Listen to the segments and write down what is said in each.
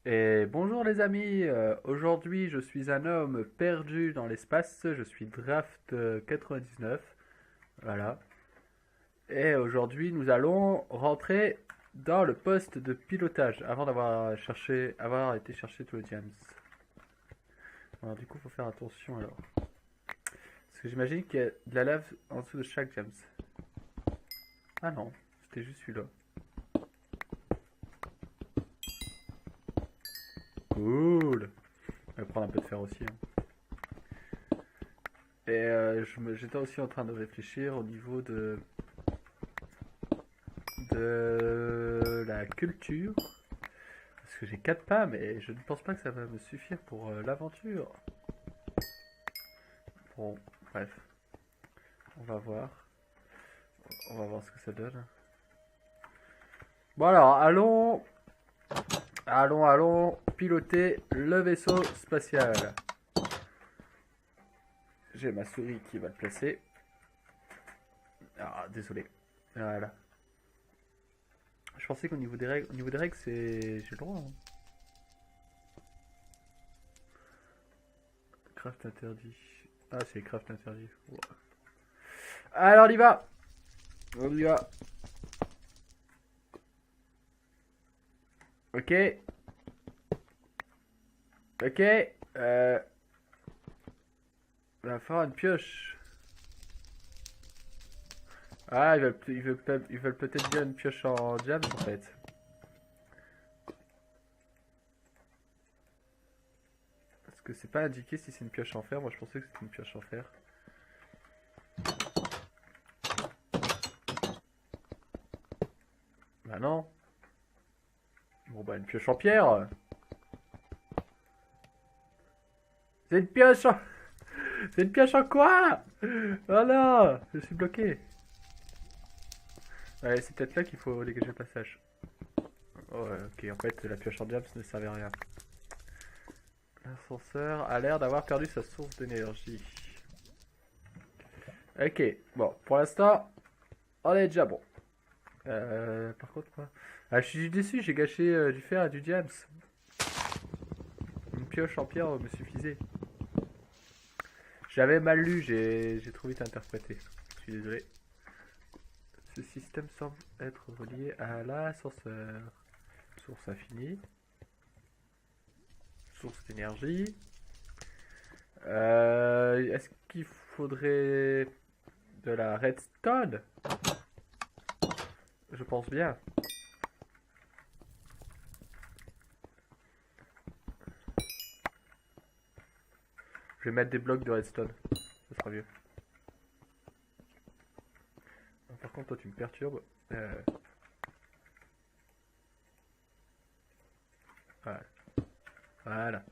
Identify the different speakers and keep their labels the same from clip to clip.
Speaker 1: Et bonjour les amis, aujourd'hui je suis un homme perdu dans l'espace, je suis Draft 99, voilà. Et aujourd'hui nous allons rentrer dans le poste de pilotage avant avoir été chercher tout le James. Alors du coup faut faire attention alors. Parce que j'imagine qu'il y a de la lave en dessous de chaque James. Ah non, c'était juste celui-là. Cool. On va prendre un peu de fer aussi, hein. Et j'étais aussi en train de réfléchir au niveau de la culture. Parce que j'ai 4 pas, mais je ne pense pas que ça va me suffire pour l'aventure. Bon, bref, on va voir. On va voir ce que ça donne. Bon alors, allons piloter le vaisseau spatial. J'ai ma souris qui va le placer. Ah, désolé. Voilà. Je pensais au niveau des règles, c'est, j'ai le droit, hein. Craft interdit. Ah, c'est craft interdit. Ouais. Alors, on y va. On y va. Ok. Ok. Il va falloir une pioche. Ah, ils veulent peut-être bien une pioche en diams en fait. Parce que c'est pas indiqué si c'est une pioche en fer. Moi je pensais que c'était une pioche en fer. Bah non. Bon bah une pioche en pierre. C'est une pioche en... C'est une pioche en quoi? Oh non, je suis bloqué. Ouais, c'est peut-être là qu'il faut dégager le passage. Oh, ouais, ok, en fait la pioche en diams ne servait à rien. L'ascenseur a l'air d'avoir perdu sa source d'énergie. Ok, bon, pour l'instant, on est déjà bon. Par contre, quoi? Ah, je suis déçu, j'ai gâché du fer et du diams. Une pioche en pierre me suffisait. J'avais mal lu, j'ai trop vite interprété. Je suis désolé. Ce système semble être relié à l'ascenseur. Source infinie. Source d'énergie. Est-ce qu'il faudrait de la redstone? Je pense bien. Je vais mettre des blocs de redstone. Ce sera mieux. Par contre, toi, tu me perturbes. Voilà. Voilà.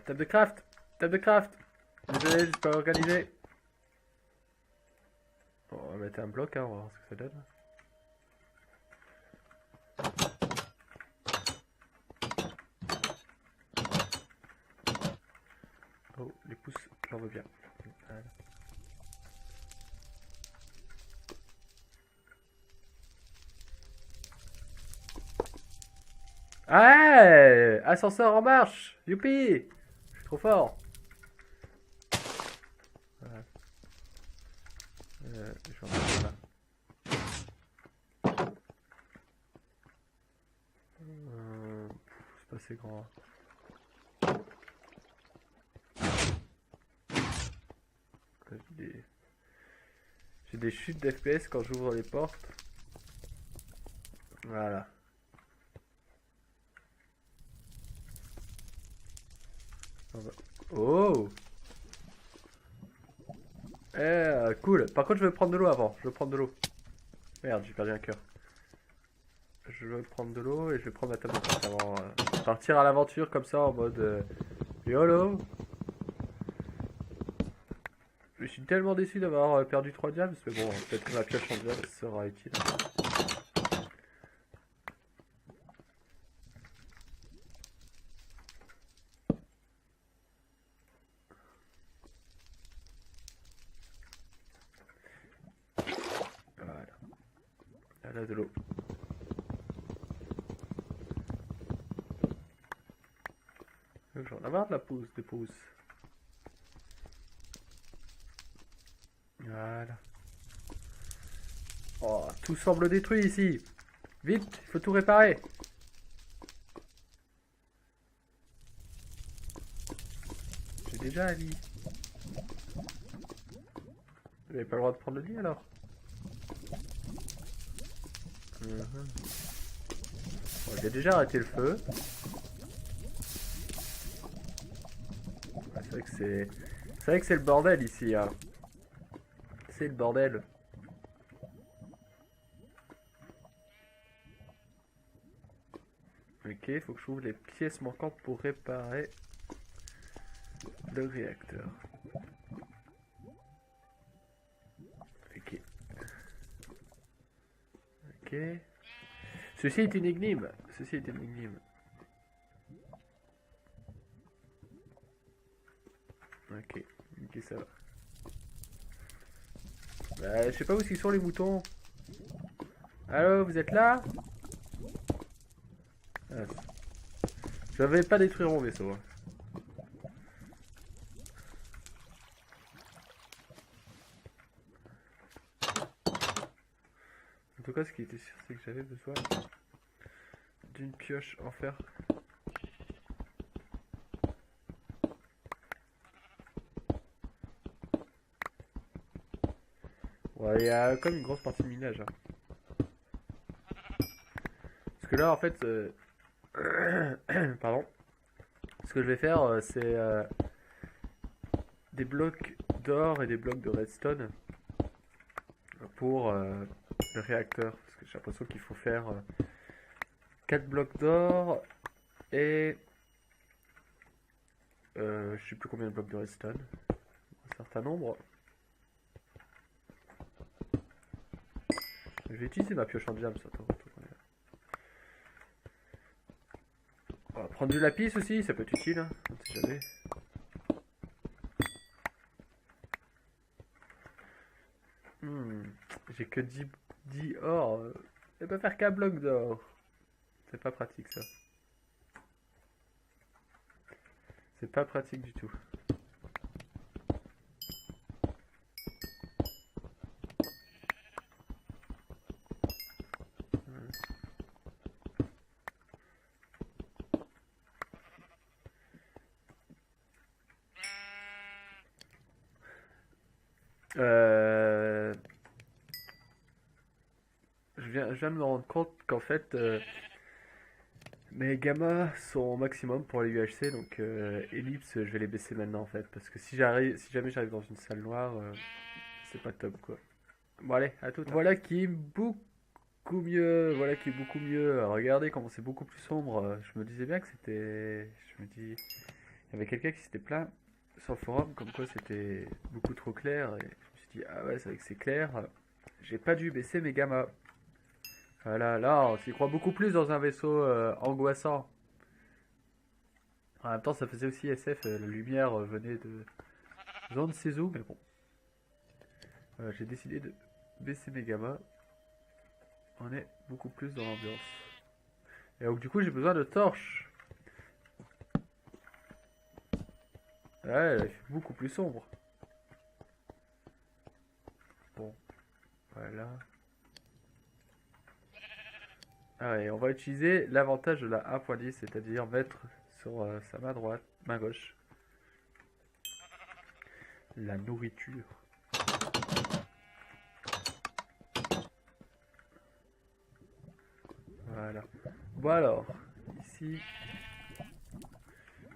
Speaker 1: Table de craft. Table de craft. Désolé, je suis pas organisé. Bon, on va mettre un bloc, hein, on va voir ce que ça donne. Oh, les pouces, j'en veux bien. Voilà. Ouais, ascenseur en marche. Youpi. Je suis trop fort. Voilà. Je vais en mettre là. C'est pas assez grand. J'ai des chutes d'FPS quand j'ouvre les portes. Voilà. Oh. Cool. Par contre, je vais prendre de l'eau avant. Je veux prendre de l'eau. Merde, j'ai perdu un cœur. Je veux prendre de l'eau et je vais prendre ma table de craft avant partir à l'aventure comme ça en mode YOLO. Je suis tellement déçu d'avoir perdu 3 diams, mais bon, peut-être que ma pioche en diams sera utile. Voilà. Là, de l'eau. J'en ai marre de la pousse, des pousses. Voilà. Oh, tout semble détruit ici. Vite, il faut tout réparer. J'ai déjà un lit. Vous n'avez pas le droit de prendre le lit alors? Bon, j'ai déjà arrêté le feu. Ah, c'est vrai que c'est le bordel ici. Hein. C'est le bordel. Ok, il faut que je trouve les pièces manquantes pour réparer le réacteur. Ok. Ok. Ceci est une énigme. Ceci est une énigme. Ok. Ok, ça va. Bah, je sais pas où sont les moutons. Allô, vous êtes là? Ah, je vais pas détruire mon vaisseau. Hein. En tout cas, ce qui était sûr, c'est que j'avais besoin d'une pioche en fer. Ouais, il y a comme une grosse partie de minage. Hein. Parce que là, en fait, pardon. Ce que je vais faire, c'est des blocs d'or et des blocs de redstone pour le réacteur. Parce que j'ai l'impression qu'il faut faire 4 blocs d'or et je sais plus combien de blocs de redstone. Un certain nombre. Je vais utiliser ma pioche en diamant, ça. On va prendre du lapis aussi, ça peut être utile. Hein, on sait jamais. J'ai que 10 or. Je peux faire qu'un bloc d'or. C'est pas pratique ça. C'est pas pratique du tout. Euh... je viens de me rendre compte qu'en fait, mes gammas sont au maximum pour les UHC, donc ellipse, je vais les baisser maintenant en fait, parce que si jamais j'arrive dans une salle noire, c'est pas top quoi. Bon allez, à tout. Voilà qui est beaucoup mieux, voilà qui est beaucoup mieux. Regardez comment c'est beaucoup plus sombre. Je me disais bien que c'était, je me dis, il y avait quelqu'un qui s'était plaint sur le forum comme quoi c'était beaucoup trop clair, et je me suis dit ah ouais c'est vrai que c'est clair. J'ai pas dû baisser mes gammas. Voilà, là, on s'y croit beaucoup plus dans un vaisseau angoissant. En même temps, ça faisait aussi SF, la lumière venait de je ne sais où, mais bon. J'ai décidé de baisser mes gammas. On est beaucoup plus dans l'ambiance. Et donc, du coup, j'ai besoin de torches. Ouais, il fait beaucoup plus sombre. Bon, voilà. Allez, on va utiliser l'avantage de la 1.10, c'est-à-dire mettre sur sa main droite, main gauche, la nourriture. Voilà. Bon alors, ici,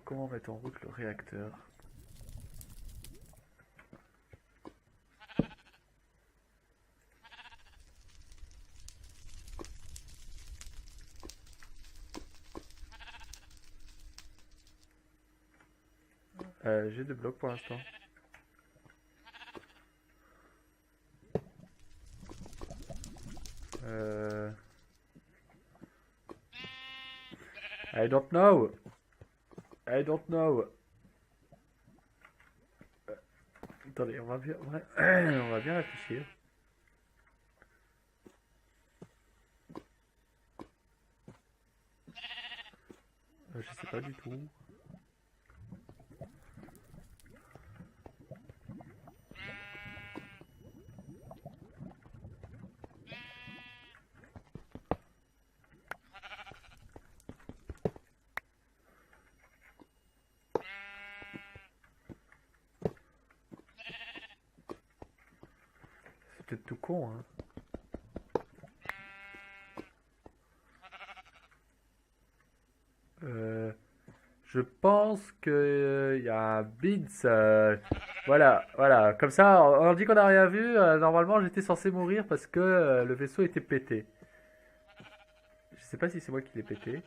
Speaker 1: comment mettre en route le réacteur? J'ai 2 blocs pour l'instant. I don't know. I don't know. Attendez, on va bien réfléchir. Je sais pas du tout. peut-être tout con, hein. Je pense que il y a un Beans. Voilà, voilà. Comme ça, on dit qu'on n'a rien vu. Normalement, j'étais censé mourir parce que le vaisseau était pété. Je sais pas si c'est moi qui l'ai pété.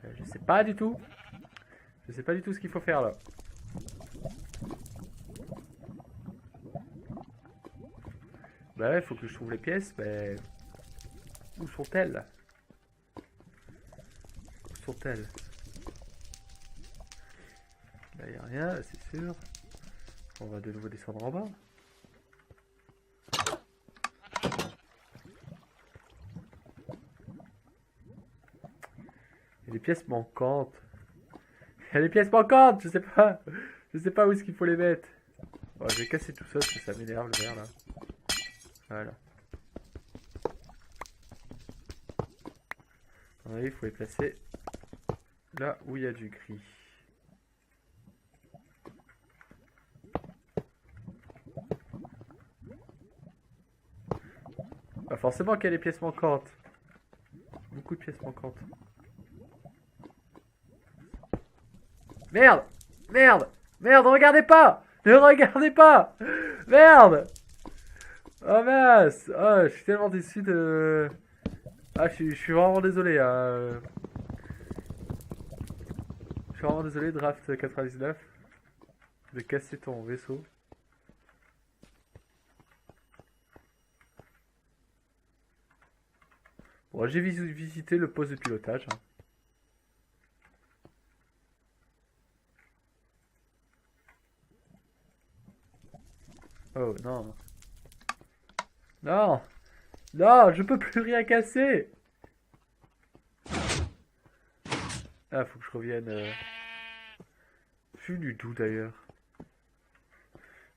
Speaker 1: Je sais pas du tout. Je sais pas du tout ce qu'il faut faire là. Bah ouais, faut que je trouve les pièces, mais... Où sont-elles? Où sont-elles? Là, y a rien, là, c'est sûr. On va de nouveau descendre en bas. Il y a des pièces manquantes. Il y a des pièces manquantes, je sais pas. Je sais pas où est-ce qu'il faut les mettre. Bon, je vais casser tout ça parce que ça m'énerve le verre là. Voilà. Il faut les placer là où il y a du gris. Bah forcément qu'il y a des pièces manquantes. Beaucoup de pièces manquantes. Merde! Merde! Merde, regardez pas! Ne regardez pas! Merde! Oh mince! Oh, je suis tellement déçu de... Ah, je suis vraiment désolé. Je suis vraiment désolé, Draft 99, de casser ton vaisseau. Bon, j'ai visité le poste de pilotage. Hein. Oh non. Non! Non, je peux plus rien casser! Ah, faut que je revienne. Plus du tout d'ailleurs.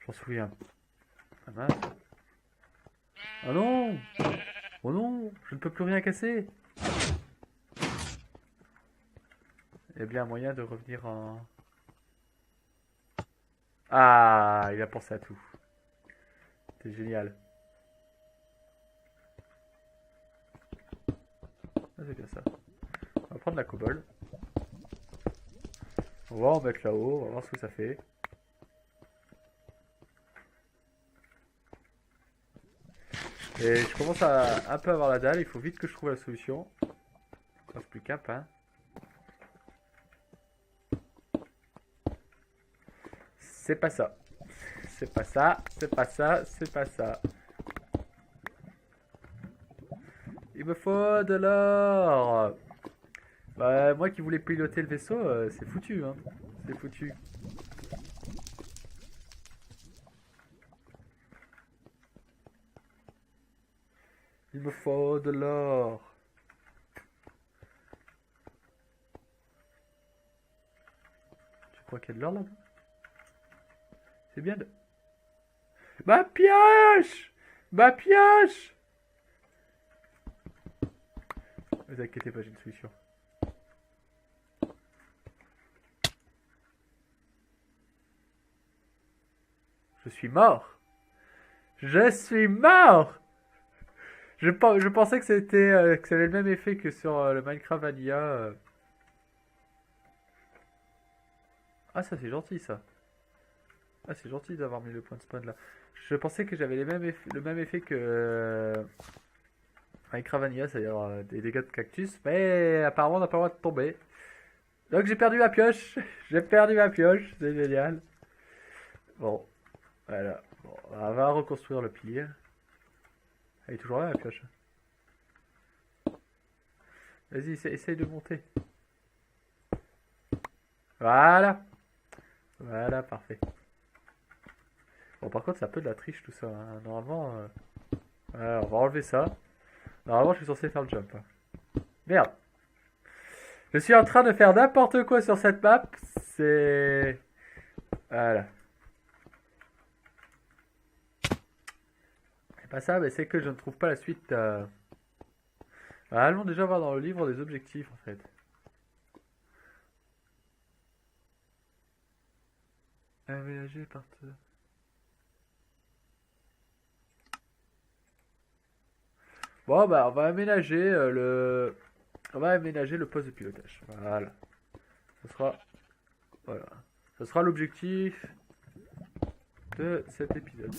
Speaker 1: J'en souviens. Ah mince. Ah non! Oh non! Je ne peux plus rien casser! Il y a bien un moyen de revenir en... Ah! Il a pensé à tout. C'est génial. Ah, c'est bien ça. On va prendre la cobble. On va en mettre là-haut, on va voir ce que ça fait. Et je commence à un peu avoir la dalle, il faut vite que je trouve la solution. Il reste plus qu'un pain. C'est pas ça. C'est pas ça, c'est pas ça, c'est pas ça. Il me faut de l'or. Bah, moi qui voulais piloter le vaisseau, c'est foutu, hein. C'est foutu. Il me faut de l'or. Tu crois qu'il y a de l'or là-bas? C'est bien de... Ma pioche! Ma pioche! Ne vous inquiétez pas, j'ai une solution. Je suis mort! Je suis mort! Je pensais que c'était que ça avait le même effet que sur le Minecraft Vanilla. Ah ça c'est gentil ça. Ah c'est gentil d'avoir mis le point de spawn là. Je pensais que j'avais le même effet que Minecraft Vanilla, c'est-à-dire des dégâts de cactus, mais apparemment on n'a pas le droit de tomber. Donc j'ai perdu ma pioche. J'ai perdu ma pioche, c'est génial. Bon, voilà. Bon, on va reconstruire le pilier. Elle est toujours là la pioche. Vas-y, essaye de monter. Voilà. Voilà, parfait. Bon, par contre, c'est un peu de la triche tout ça. Hein. Normalement, voilà, on va enlever ça. Normalement, je suis censé faire le jump. Hein. Merde. Je suis en train de faire n'importe quoi sur cette map. C'est... Voilà. C'est pas ça, mais c'est que je ne trouve pas la suite. Allons déjà voir dans le livre des objectifs, en fait. Aménager par... Bon bah on va aménager On va aménager le poste de pilotage. Voilà. Ce sera... Voilà. Ce sera l'objectif de cet épisode.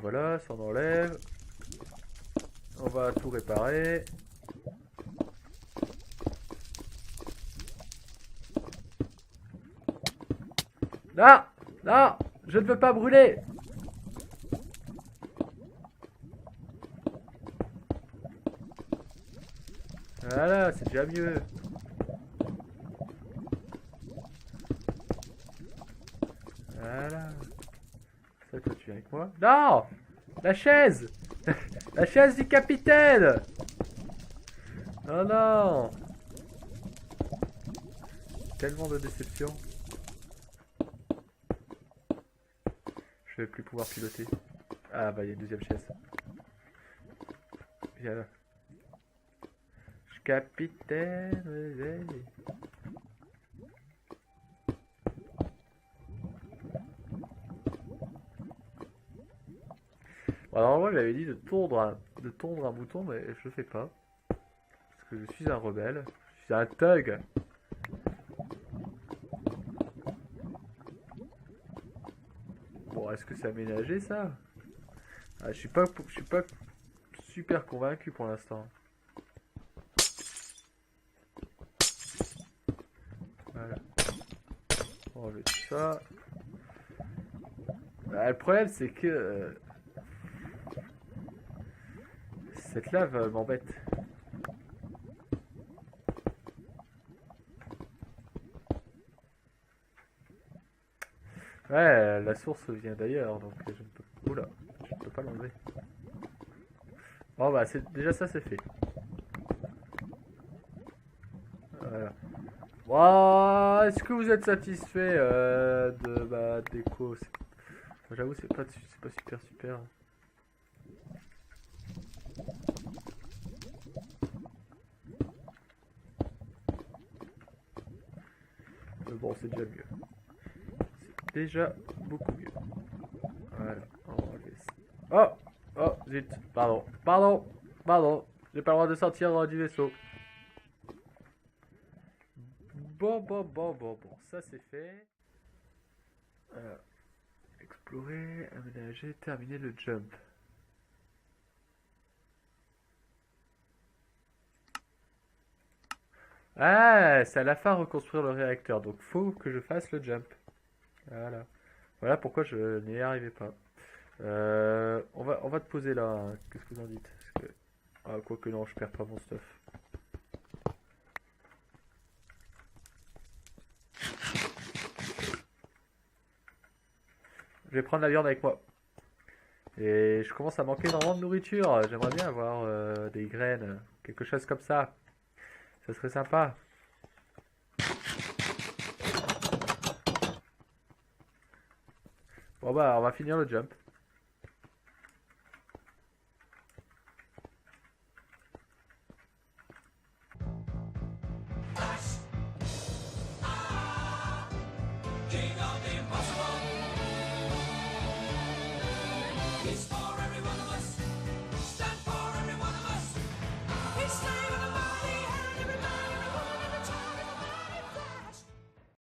Speaker 1: Voilà, ça on enlève. On va tout réparer. Non! Non! Je ne veux pas brûler! Voilà, c'est déjà mieux. Voilà. Ça, toi, tu viens avec moi? Non! La chaise! La chaise du capitaine! Oh non! Tellement de déception. Je vais plus pouvoir piloter. Ah bah il y a une deuxième chaise. Viens là. Capitaine. Bon, alors moi j'avais dit de tondre un bouton, mais je le fais pas. Parce que je suis un rebelle. Je suis un thug. Bon, est-ce que c'est aménagé ça? Ah, je suis pas super convaincu pour l'instant. Voilà. On va enlever tout ça. Ah, le problème c'est que cette lave m'embête. Ouais, la source vient d'ailleurs, donc je ne peux... Oula, je ne peux pas l'enlever. Bon bah, déjà ça c'est fait. Voilà. Bon, est-ce que vous êtes satisfait de ma déco? J'avoue, c'est pas super. Mais bon, c'est déjà mieux. C'est déjà beaucoup mieux. Voilà, on va enlever ça. Oh, zut, pardon. J'ai pas le droit de sortir du vaisseau. Bon, ça c'est fait. Explorer, aménager, terminer le jump. Ah, c'est à la fin reconstruire le réacteur, donc faut que je fasse le jump. Voilà pourquoi je n'y arrivais pas. On va te poser là, hein. Qu'est-ce que vous en dites? Parce que... Ah, quoique non, je perds pas mon stuff. Je vais prendre la viande avec moi. Et je commence à manquer énormément de nourriture. J'aimerais bien avoir des graines, quelque chose comme ça. Ça serait sympa. Bon bah, on va finir le jump.
Speaker 2: King of the Impossible.